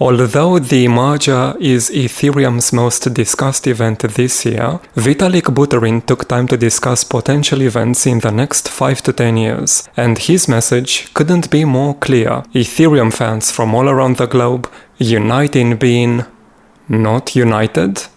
Although the merger is Ethereum's most discussed event this year, Vitalik Buterin took time to discuss potential events in the next 5 to 10 years, and his message couldn't be more clear. Ethereum fans from all around the globe unite in being not united?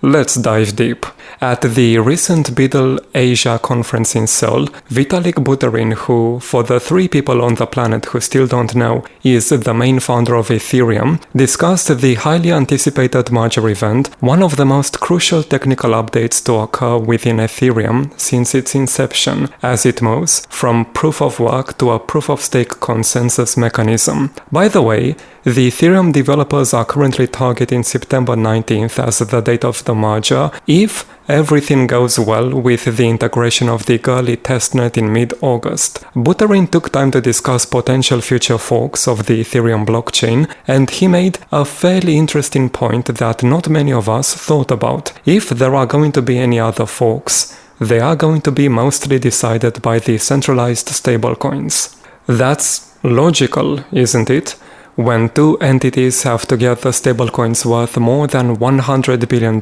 Let's dive deep. At the recent BUIDL Asia conference in Seoul, Vitalik Buterin, who, for the 3 people on the planet who still don't know, is the main founder of Ethereum, discussed the highly anticipated merger event, one of the most crucial technical updates to occur within Ethereum since its inception, as it moves from proof of work to a proof of stake consensus mechanism. By the way, the Ethereum developers are currently targeting September 19th as the date of the merger, if everything goes well with the integration of the early testnet in mid-August. Buterin took time to discuss potential future forks of the Ethereum blockchain, and he made a fairly interesting point that not many of us thought about. If there are going to be any other forks, they are going to be mostly decided by the centralized stablecoins. That's logical, isn't it? When 2 entities have together stablecoins worth more than $100 billion,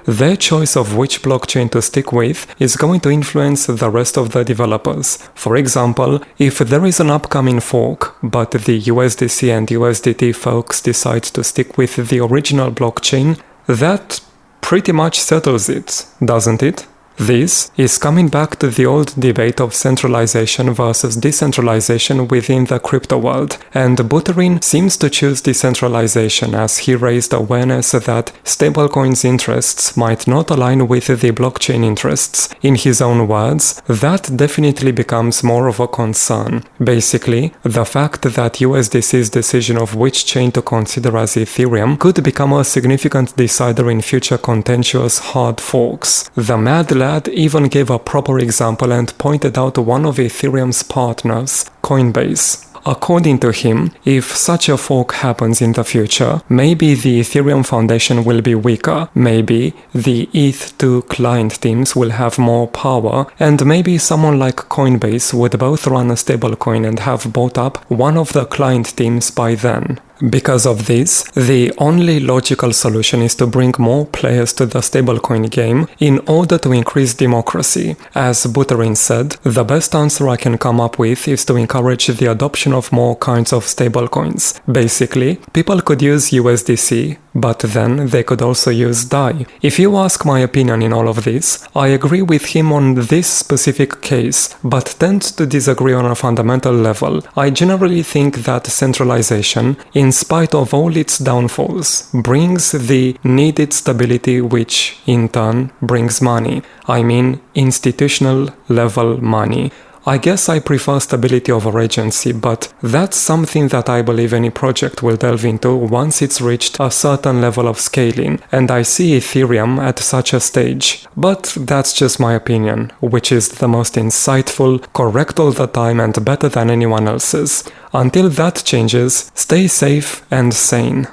their choice of which blockchain to stick with is going to influence the rest of the developers. For example, if there is an upcoming fork, but the USDC and USDT folks decide to stick with the original blockchain, that pretty much settles it, doesn't it? This is coming back to the old debate of centralization versus decentralization within the crypto world, and Buterin seems to choose decentralization as he raised awareness that stablecoins' interests might not align with the blockchain interests. In his own words, that definitely becomes more of a concern. Basically, the fact that USDC's decision of which chain to consider as Ethereum could become a significant decider in future contentious hard forks. The Mad Lad even gave a proper example and pointed out one of Ethereum's partners, Coinbase. According to him, if such a fork happens in the future, maybe the Ethereum Foundation will be weaker, maybe the ETH2 client teams will have more power, and maybe someone like Coinbase would both run a stablecoin and have bought up one of the client teams by then. Because of this, the only logical solution is to bring more players to the stablecoin game in order to increase democracy. As Buterin said, the best answer I can come up with is to encourage the adoption of more kinds of stablecoins. Basically, people could use USDC, but then they could also use DAI. If you ask my opinion in all of this, I agree with him on this specific case, but tend to disagree on a fundamental level. I generally think that centralization, in spite of all its downfalls, brings the needed stability, which in turn brings money. I mean institutional level money. I guess I prefer stability over agency, but that's something that I believe any project will delve into once it's reached a certain level of scaling, and I see Ethereum at such a stage. But that's just my opinion, which is the most insightful, correct all the time, and better than anyone else's. Until that changes, stay safe and sane.